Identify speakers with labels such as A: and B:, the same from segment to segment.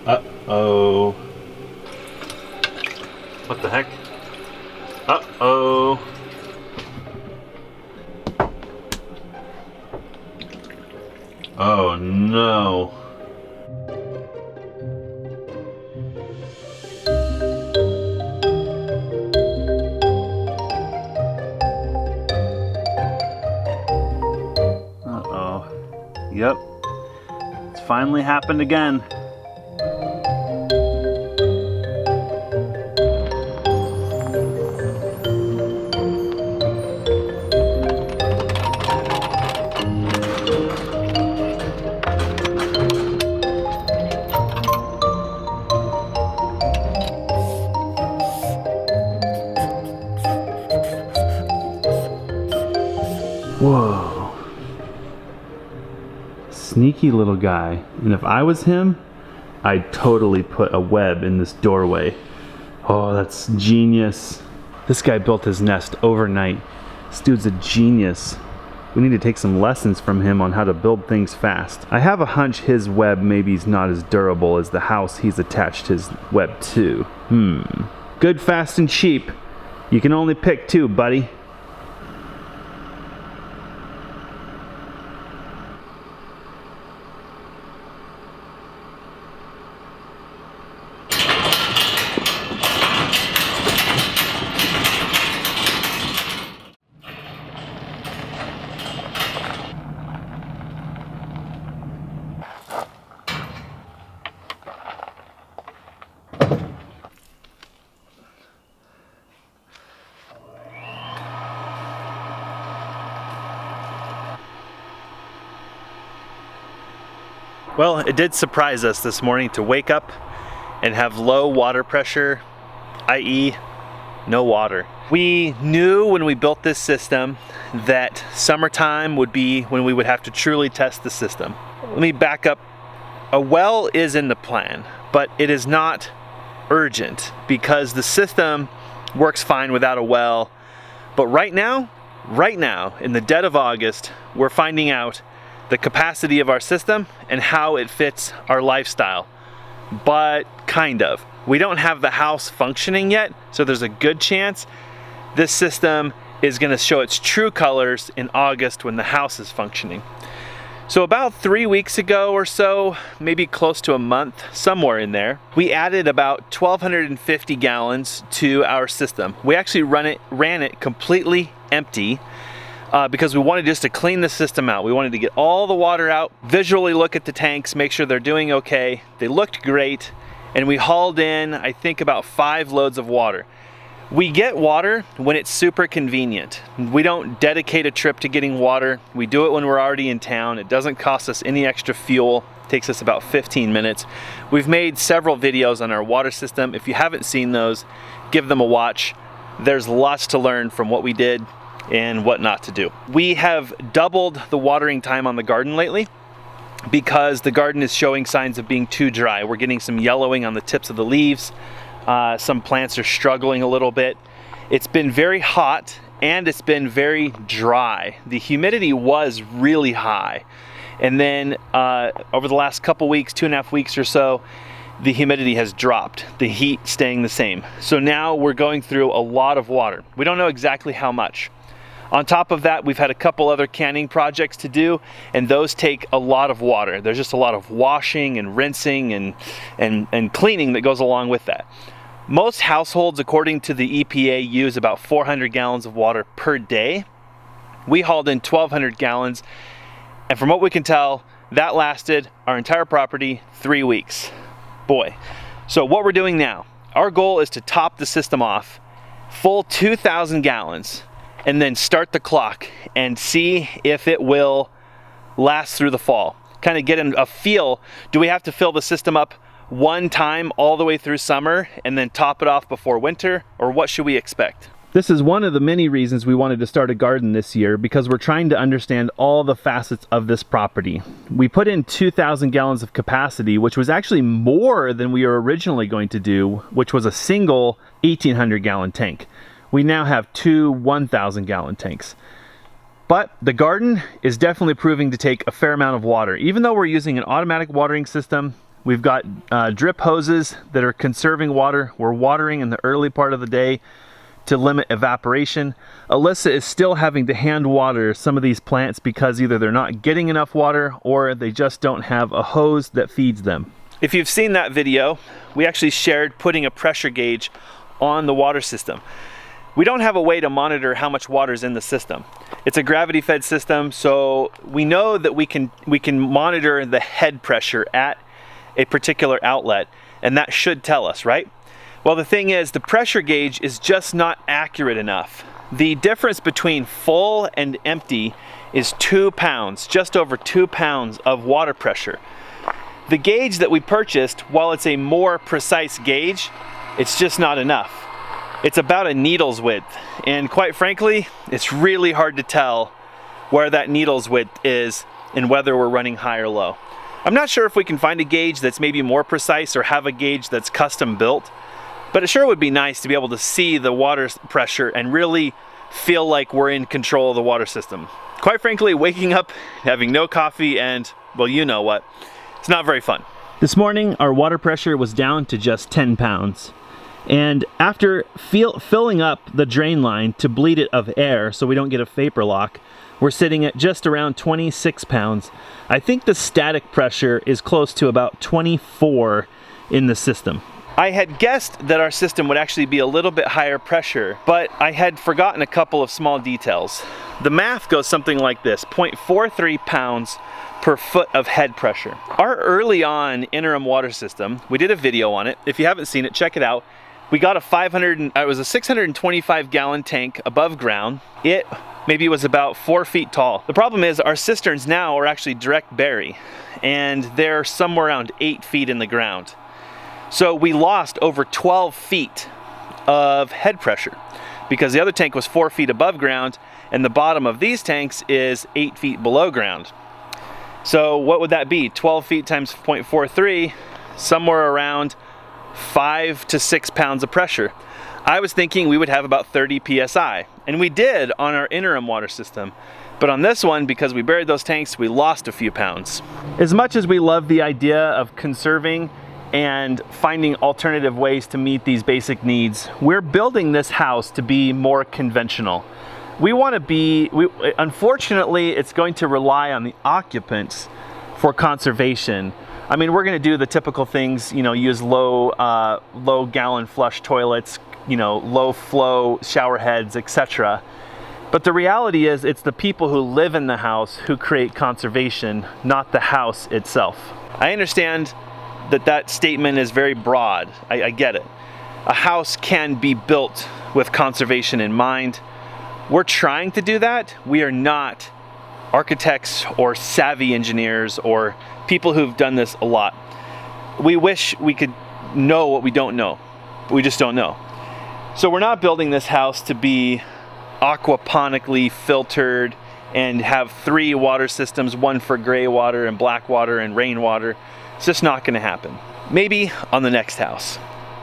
A: Uh-oh. What the heck? Uh-oh. Oh no. Uh-oh. Yep. It's finally happened again. Whoa. Sneaky little guy. And if I was him, I'd totally put a web in this doorway. Oh, that's genius. This guy built his nest overnight. This dude's a genius. We need to take some lessons from him on how to build things fast. I have a hunch his web maybe is not as durable as the house he's attached his web to. Good, fast, and cheap. You can only pick two, buddy. Well, it did surprise us this morning to wake up and have low water pressure, i.e. no water. We knew when we built this system that summertime would be when we would have to truly test the system. Let me back up. A well is in the plan, but it is not urgent because the system works fine without a well. But right now, in the dead of August, we're finding out the capacity of our system and how it fits our lifestyle. But kind of. We don't have the house functioning yet, so there's a good chance this system is going to show its true colors in August when the house is functioning. So about 3 weeks ago or so, maybe close to a month, somewhere in there, we added about 1,250 gallons to our system. We actually ran it completely empty because we wanted just to clean the system out. We wanted to get all the water out, visually look at the tanks, make sure they're doing okay. They looked great, and we hauled in, I think, about 5 loads of water. We get water when it's super convenient. We don't dedicate a trip to getting water. We do it when we're already in town. It doesn't cost us any extra fuel. It takes us about 15 minutes. We've made several videos on our water system. If you haven't seen those, give them a watch. There's lots to learn from what we did and what not to do. We have doubled the watering time on the garden lately because the garden is showing signs of being too dry. We're getting some yellowing on the tips of the leaves. Some plants are struggling a little bit. It's been very hot and it's been very dry. The humidity was really high. And then over the last couple weeks, 2.5 weeks or so, the humidity has dropped, the heat staying the same. So now we're going through a lot of water. We don't know exactly how much. On top of that, we've had a couple other canning projects to do, and those take a lot of water. There's just a lot of washing and rinsing and cleaning that goes along with that. Most households, according to the EPA, use about 400 gallons of water per day. We hauled in 1,200 gallons, and from what we can tell, that lasted our entire property 3 weeks. Boy. So what we're doing now, our goal is to top the system off, full 2,000 gallons, and then start the clock and see if it will last through the fall. Kind of get a feel, do we have to fill the system up one time all the way through summer and then top it off before winter, or what should we expect? This is one of the many reasons we wanted to start a garden this year, because we're trying to understand all the facets of this property. We put in 2,000 gallons of capacity, which was actually more than we were originally going to do, which was a single 1,800 gallon tank. We now have 2 1,000 gallon tanks. But the garden is definitely proving to take a fair amount of water. Even though we're using an automatic watering system, We've got drip hoses that are conserving water. We're watering in the early part of the day to limit evaporation. Alyssa is still having to hand water some of these plants because either they're not getting enough water or they just don't have a hose that feeds them. If you've seen that video, we actually shared putting a pressure gauge on the water system. We don't have a way to monitor how much water is in the system. It's a gravity fed system, so we know that we can monitor the head pressure at a particular outlet, and that should tell us, right? Well, the thing is, the pressure gauge is just not accurate enough. The difference between full and empty is 2 pounds, just over 2 pounds of water pressure. The gauge that we purchased, while it's a more precise gauge, it's just not enough. It's about a needle's width, and quite frankly, it's really hard to tell where that needle's width is and whether we're running high or low. I'm not sure if we can find a gauge that's maybe more precise or have a gauge that's custom built, but it sure would be nice to be able to see the water pressure and really feel like we're in control of the water system. Quite frankly, waking up, having no coffee, and, well, you know what, it's not very fun. This morning, our water pressure was down to just 10 pounds. And after filling up the drain line to bleed it of air so we don't get a vapor lock, we're sitting at just around 26 pounds. I think the static pressure is close to about 24 in the system. I had guessed that our system would actually be a little bit higher pressure, but I had forgotten a couple of small details. The math goes something like this: 0.43 pounds per foot of head pressure. Our early on interim water system, we did a video on it. If you haven't seen it, check it out. We got it was a 625 gallon tank above ground. It maybe was about 4 feet tall. The problem is our cisterns now are actually direct bury, and they're somewhere around 8 feet in the ground. So we lost over 12 feet of head pressure because the other tank was 4 feet above ground and the bottom of these tanks is 8 feet below ground. So what would that be? 12 feet times 0.43, somewhere around 5 to 6 pounds of pressure. I was thinking we would have about 30 psi, and we did on our interim water system. But on this one, because we buried those tanks, we lost a few pounds. As much as we love the idea of conserving and finding alternative ways to meet these basic needs, we're building this house to be more conventional. We want to be, unfortunately, it's going to rely on the occupants for conservation. I mean, we're going to do the typical things, you know, use low gallon flush toilets, you know, low flow shower heads, etc. But the reality is it's the people who live in the house who create conservation, not the house itself. I understand that that statement is very broad. I get it. A house can be built with conservation in mind. We're trying to do that. We are not architects or savvy engineers or people who've done this a lot. We wish we could know what we don't know, but we just don't know. So we're not building this house to be aquaponically filtered and have 3 water systems, one for gray water and black water and rainwater. It's just not going to happen. Maybe on the next house.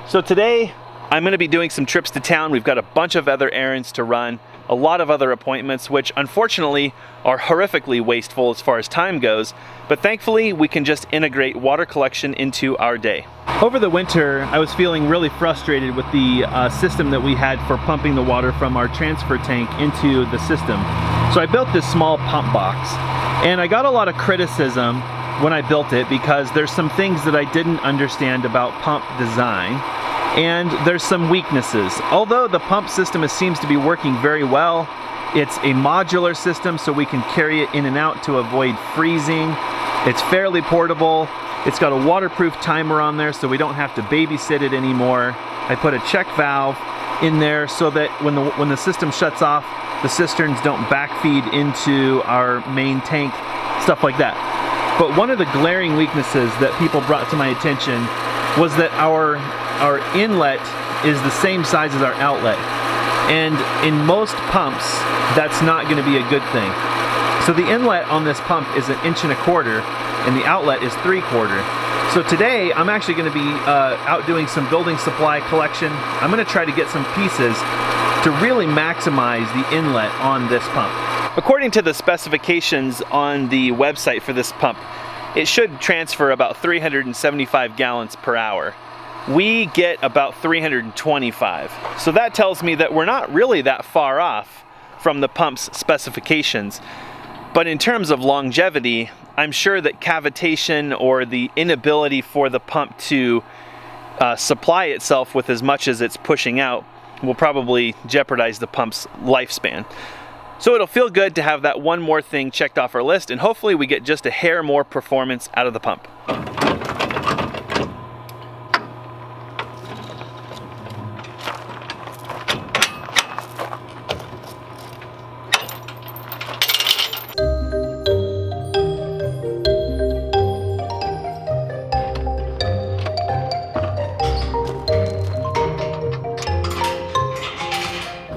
A: So today I'm going to be doing some trips to town. We've got a bunch of other errands to run, a lot of other appointments, which unfortunately are horrifically wasteful as far as time goes, but thankfully we can just integrate water collection into our day. Over the winter, I was feeling really frustrated with the system that we had for pumping the water from our transfer tank into the system. So I built this small pump box, and I got a lot of criticism when I built it because there's some things that I didn't understand about pump design, and there's some weaknesses. Although the pump system seems to be working very well, it's a modular system so we can carry it in and out to avoid freezing. It's fairly portable. It's got a waterproof timer on there so we don't have to babysit it anymore. I put a check valve in there so that when the system shuts off, the cisterns don't backfeed into our main tank, stuff like that. But one of the glaring weaknesses that people brought to my attention was that our inlet is the same size as our outlet. And in most pumps, that's not going to be a good thing. So the inlet on this pump is 1.25 inches and the outlet is 3/4. So today I'm actually going to be out doing some building supply collection. I'm going to try to get some pieces to really maximize the inlet on this pump. According to the specifications on the website for this pump, it should transfer about 375 gallons per hour. We get about 325. So that tells me that we're not really that far off from the pump's specifications. But in terms of longevity, I'm sure that cavitation or the inability for the pump to supply itself with as much as it's pushing out will probably jeopardize the pump's lifespan. So it'll feel good to have that one more thing checked off our list, and hopefully we get just a hair more performance out of the pump.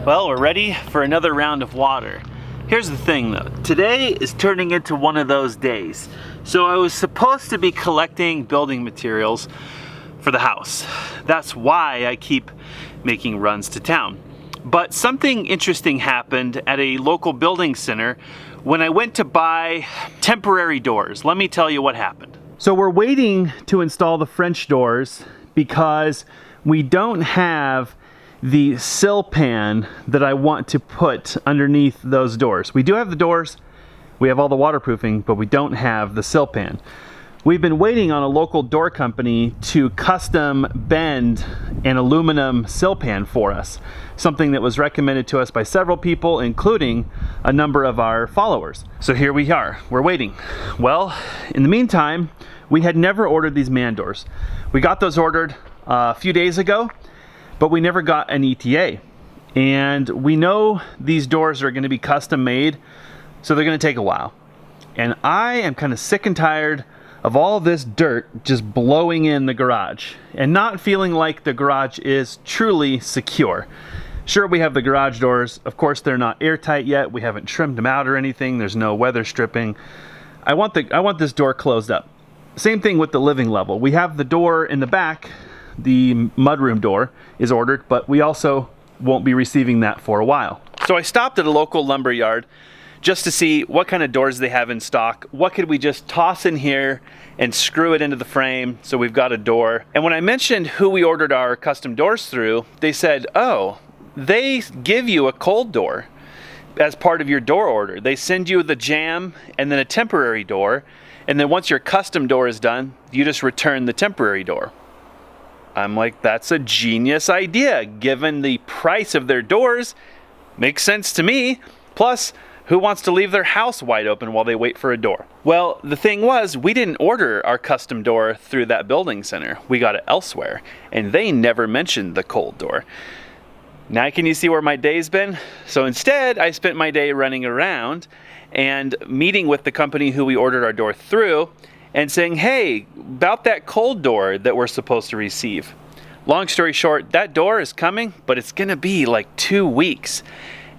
A: Well, we're ready for another round of water. Here's the thing though, today is turning into one of those days. So I was supposed to be collecting building materials for the house. That's why I keep making runs to town. But something interesting happened at a local building center when I went to buy temporary doors. Let me tell you what happened. So we're waiting to install the French doors because we don't have the sill pan that I want to put underneath those doors. We do have the doors, we have all the waterproofing, but we don't have the sill pan. We've been waiting on a local door company to custom bend an aluminum sill pan for us, something that was recommended to us by several people, including a number of our followers. So here we are, we're waiting. Well, in the meantime, we had never ordered these man doors. We got those ordered a few days ago, but we never got an ETA. And we know these doors are gonna be custom made, so they're gonna take a while. And I am kind of sick and tired of all this dirt just blowing in the garage and not feeling like the garage is truly secure. Sure, we have the garage doors. Of course, they're not airtight yet. We haven't trimmed them out or anything. There's no weather stripping. I want this door closed up. Same thing with the living level. We have the door in the back. The mudroom door is ordered, but we also won't be receiving that for a while. So I stopped at a local lumber yard just to see what kind of doors they have in stock. What could we just toss in here and screw it into the frame so we've got a door? And when I mentioned who we ordered our custom doors through, they said, oh, they give you a cold door as part of your door order. They send you the jamb and then a temporary door, and then once your custom door is done, you just return the temporary door. I'm like, that's a genius idea. Given the price of their doors, makes sense to me. Plus, who wants to leave their house wide open while they wait for a door? Well, the thing was, we didn't order our custom door through that building center. We got it elsewhere, and they never mentioned the cold door. Now can you see where my day's been? So instead, I spent my day running around and meeting with the company who we ordered our door through and saying, hey, about that cold door that we're supposed to receive. Long story short, that door is coming, but it's gonna be like 2 weeks.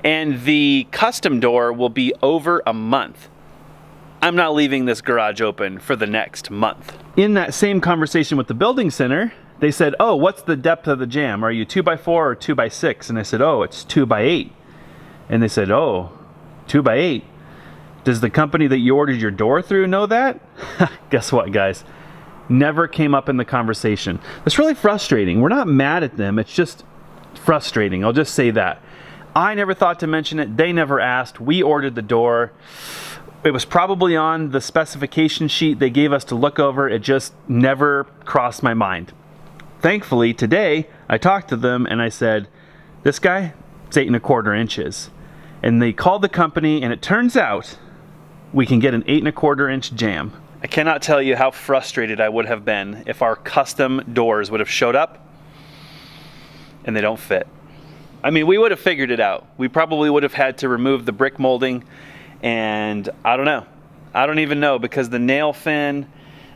A: And the custom door will be over a month. I'm not leaving this garage open for the next month. In that same conversation with the building center, they said, oh, what's the depth of the jamb? Are you 2x4 or 2x6? And I said, oh, it's 2x8. And they said, oh, 2x8. Does the company that you ordered your door through know that? Guess what, guys? Never came up in the conversation. It's really frustrating. We're not mad at them. It's just frustrating. I'll just say that. I never thought to mention it. They never asked. We ordered the door. It was probably on the specification sheet they gave us to look over. It just never crossed my mind. Thankfully, today, I talked to them and I said, this guy, it's 8 1/4 inches. And they called the company, and it turns out we can get an 8 1/4 inch jamb. I cannot tell you how frustrated I would have been if our custom doors would have showed up and they don't fit. I mean, we would have figured it out. We probably would have had to remove the brick molding, and I don't know. I don't even know, because the nail fin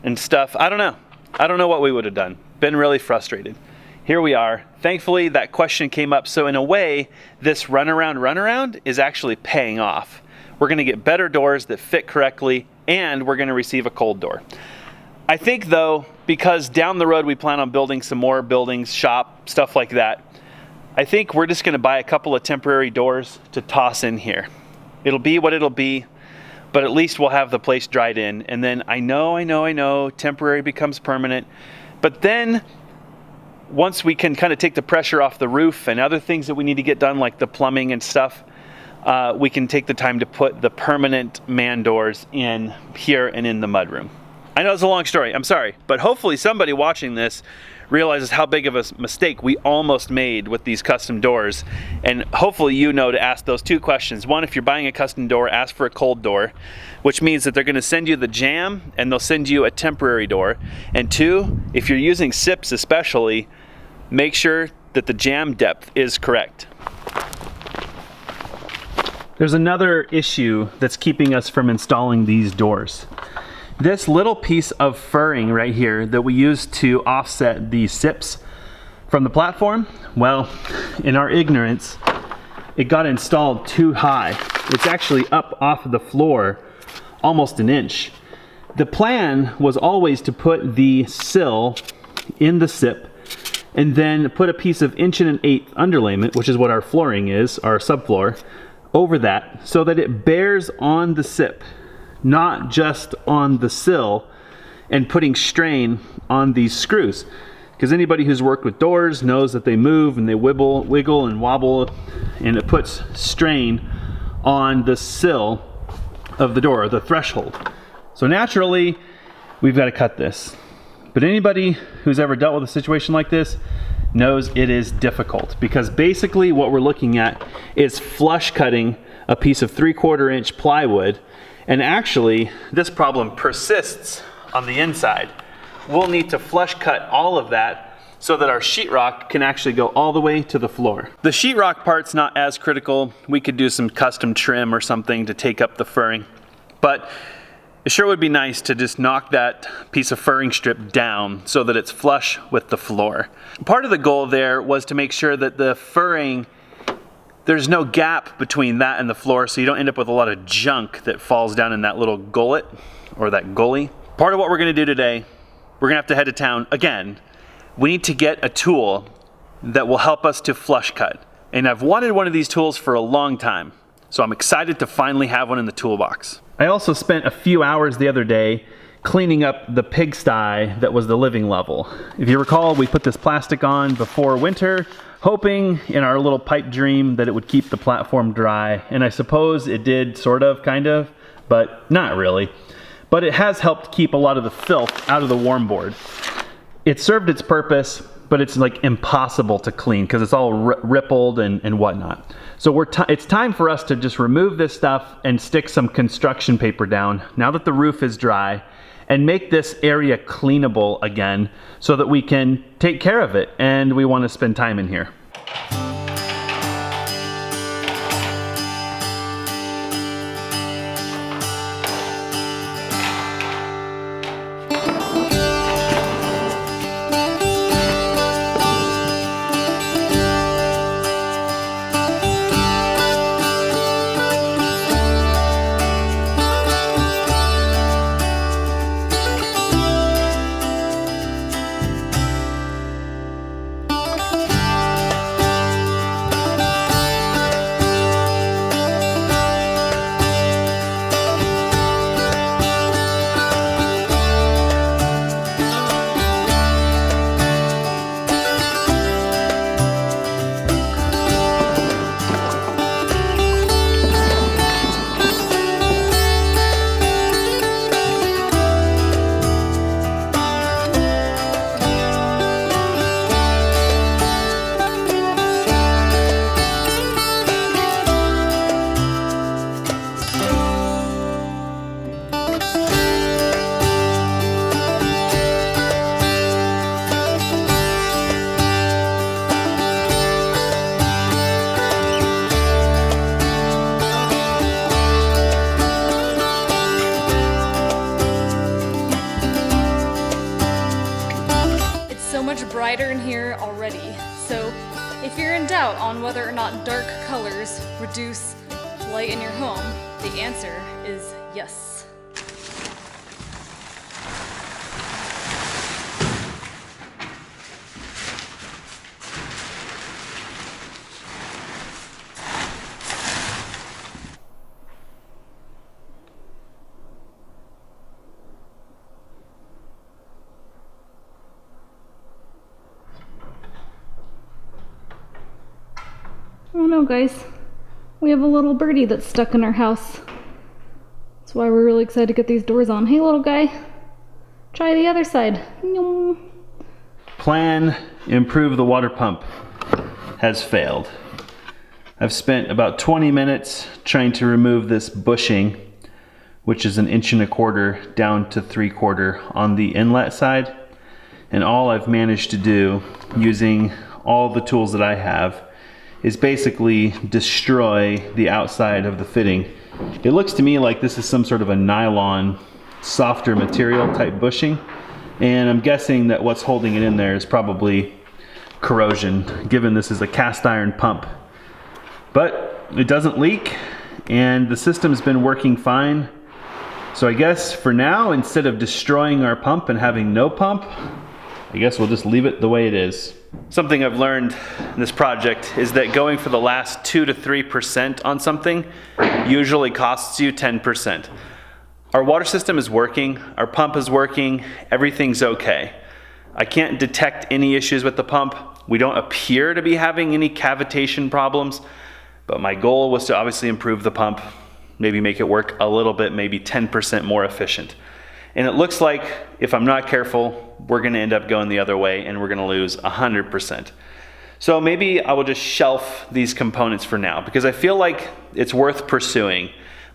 A: and stuff, I don't know. I don't know what we would have done. Been really frustrated. Here we are. Thankfully, that question came up, so in a way, this runaround is actually paying off. We're gonna get better doors that fit correctly, and we're gonna receive a cold door. I think though, because down the road we plan on building some more buildings, shop, stuff like that, I think we're just gonna buy a couple of temporary doors to toss in here. It'll be what it'll be, but at least we'll have the place dried in. And then I know, temporary becomes permanent. But then once we can kind of take the pressure off the roof and other things that we need to get done, like the plumbing and stuff, we can take the time to put the permanent man doors in here and in the mudroom. I know it's a long story, I'm sorry, but hopefully somebody watching this realizes how big of a mistake we almost made with these custom doors. And hopefully you know to ask those two questions. One, if you're buying a custom door, ask for a cold door, which means that they're gonna send you the jamb and they'll send you a temporary door. And two, if you're using SIPs especially, make sure that the jamb depth is correct. There's another issue that's keeping us from installing these doors. This little piece of furring right here that we use to offset the SIPs from the platform, well, in our ignorance, it got installed too high. It's actually up off of the floor almost an inch. The plan was always to put the sill in the SIP and then put a piece of 1 1/8" underlayment, which is what our flooring is, our subfloor, over that so that it bears on the SIP, not just on the sill, and putting strain on these screws. Because anybody who's worked with doors knows that they move and they wiggle and wobble, and it puts strain on the sill of the door, the threshold. So naturally, we've got to cut this. But anybody who's ever dealt with a situation like this knows it is difficult, because basically what we're looking at is flush cutting a piece of 3/4 inch plywood. And actually, this problem persists on the inside. We'll need to flush cut all of that so that our sheetrock can actually go all the way to the floor. The sheetrock part's not as critical. We could do some custom trim or something to take up the furring. But it sure would be nice to just knock that piece of furring strip down so that it's flush with the floor. Part of the goal there was to make sure that the furring, there's no gap between that and the floor, so you don't end up with a lot of junk that falls down in that little gullet or that gully. Part of what we're gonna do today, we're gonna have to head to town again. We need to get a tool that will help us to flush cut. And I've wanted one of these tools for a long time, so I'm excited to finally have one in the toolbox. I also spent a few hours the other day cleaning up the pigsty that was the living level. If you recall, we put this plastic on before winter, hoping in our little pipe dream that it would keep the platform dry. And I suppose it did, sort of, kind of, but not really. But it has helped keep a lot of the filth out of the warm board. It served its purpose, but it's like impossible to clean because it's all rippled and whatnot. So it's time for us to just remove this stuff and stick some construction paper down now that the roof is dry, and make this area cleanable again so that we can take care of it, and we want to spend time in here.
B: Brighter in here already, so if you're in doubt on whether or not dark colors reduce light in your home, the answer is yes. Oh no, guys. We have a little birdie that's stuck in our house. That's why we're really excited to get these doors on. Hey, little guy. Try the other side.
A: Plan, improve the water pump, has failed. I've spent about 20 minutes trying to remove this bushing, which is 1.25 inches down to 3/4 on the inlet side. And all I've managed to do, using all the tools that I have, is basically destroy the outside of the fitting. It looks to me like this is some sort of a nylon, softer material type bushing. And I'm guessing that what's holding it in there is probably corrosion, given this is a cast iron pump. But it doesn't leak, and the system's been working fine. So I guess for now, instead of destroying our pump and having no pump, I guess we'll just leave it the way it is. Something I've learned in this project is that going for the last 2 to 3% on something usually costs you 10%. Our water system is working, our pump is working, everything's okay. I can't detect any issues with the pump. We don't appear to be having any cavitation problems, but my goal was to obviously improve the pump, maybe make it work a little bit, maybe 10% more efficient. And it looks like if I'm not careful, we're gonna end up going the other way and we're gonna lose 100%. So maybe I will just shelf these components for now because I feel like it's worth pursuing.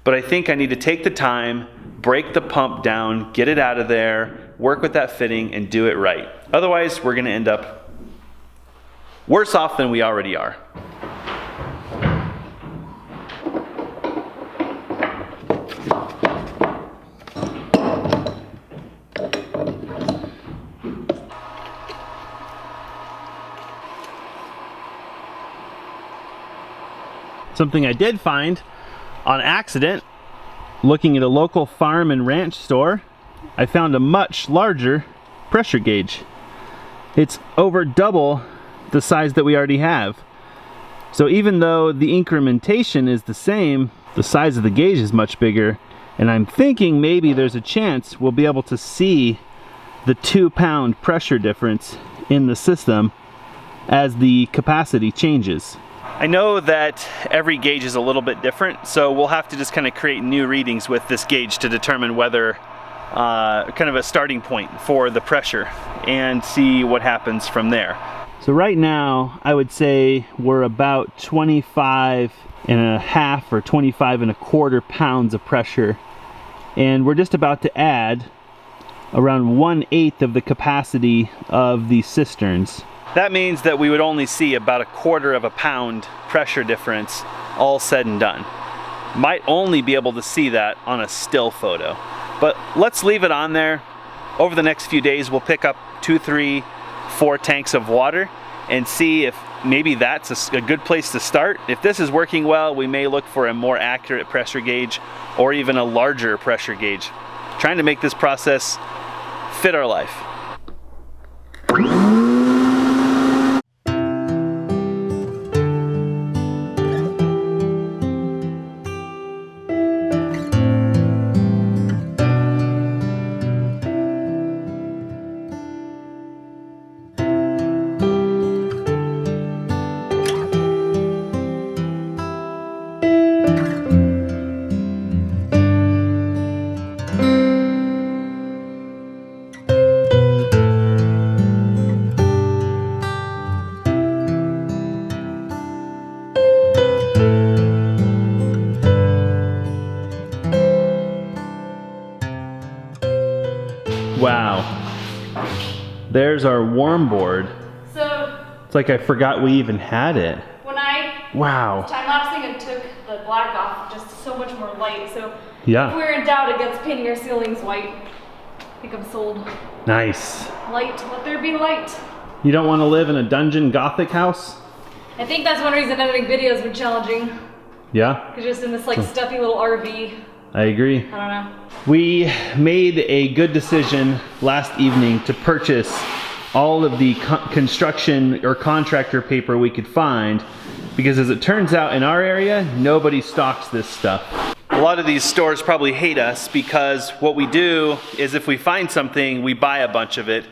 A: But I think I need to take the time, break the pump down, get it out of there, work with that fitting and do it right. Otherwise, we're gonna end up worse off than we already are. Something I did find on accident, looking at a local farm and ranch store, I found a much larger pressure gauge. It's over double the size that we already have. So even though the incrementation is the same, the size of the gauge is much bigger, and I'm thinking maybe there's a chance we'll be able to see the 2-pound pressure difference in the system as the capacity changes. I know that every gauge is a little bit different, so we'll have to just kind of create new readings with this gauge to determine whether kind of a starting point for the pressure and see what happens from there. So right now, I would say we're about 25.5 or 25.25 pounds of pressure, and we're just about to add around 1/8 of the capacity of the cisterns. That means that we would only see about 1/4 pound pressure difference all said and done. Might only be able to see that on a still photo. But let's leave it on there. Over the next few days, we'll pick up 2, 3, 4 tanks of water and see if maybe that's a good place to start. If this is working well, we may look for a more accurate pressure gauge or even a larger pressure gauge. Trying to make this process fit our life. Wow. There's our warm board.
B: So
A: it's like I forgot we even had it.
B: when I
A: Wow.
B: time-lapsing and took the black off, just so much more light. So
A: Yeah.
B: if we're in doubt against painting our ceilings white, I think I'm sold.
A: Nice.
B: Light, let there be light.
A: You don't want to live in a dungeon gothic house?
B: I think that's one reason editing videos has been challenging.
A: Yeah,
B: Cause just in this like stuffy little RV,
A: I agree.
B: I don't know.
A: We made a good decision last evening to purchase all of the construction or contractor paper we could find, because as it turns out in our area, nobody stocks this stuff. A lot of these stores probably hate us because what we do is if we find something, we buy a bunch of it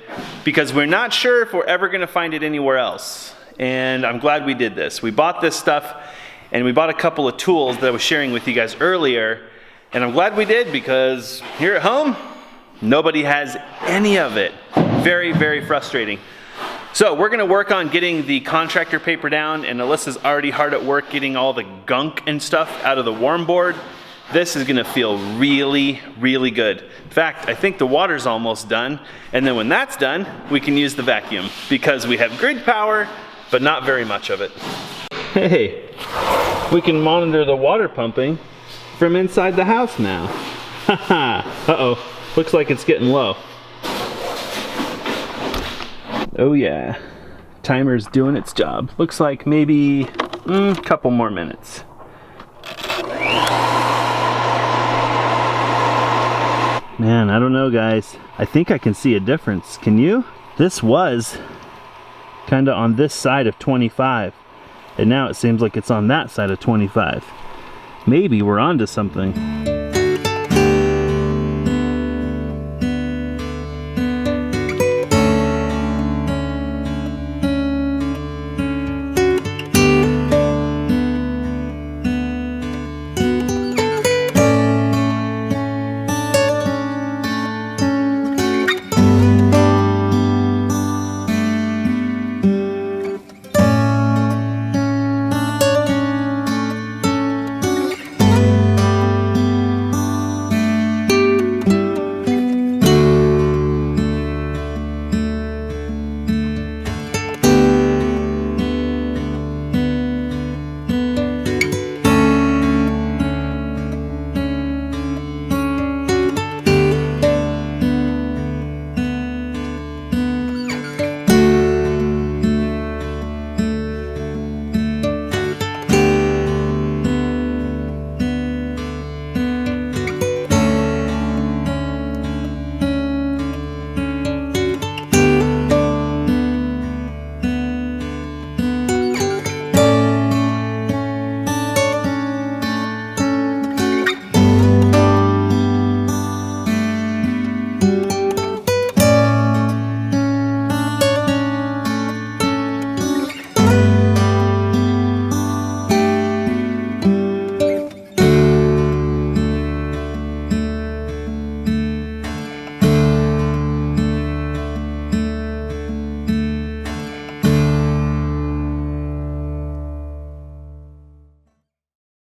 A: because we're not sure if we're ever gonna find it anywhere else. and I'm glad we did this. We bought this stuff, and we bought a couple of tools that I was sharing with you guys earlier, and I'm glad we did, because here at home, nobody has any of it. Very, very frustrating. So we're gonna work on getting the contractor paper down, and Alyssa's already hard at work getting all the gunk and stuff out of the warm board. This is gonna feel really, really good. In fact, I think the water's almost done, and then when that's done, we can use the vacuum, because we have grid power, but not very much of it. Hey, we can monitor the water pumping from inside the house now. Haha, uh-oh, looks like it's getting low. Oh yeah, timer's doing its job. Looks like maybe a couple more minutes. Man, I don't know guys. I think I can see a difference. Can you? This was kind of on this side of 25, and now it seems like it's on that side of 25. Maybe we're onto something.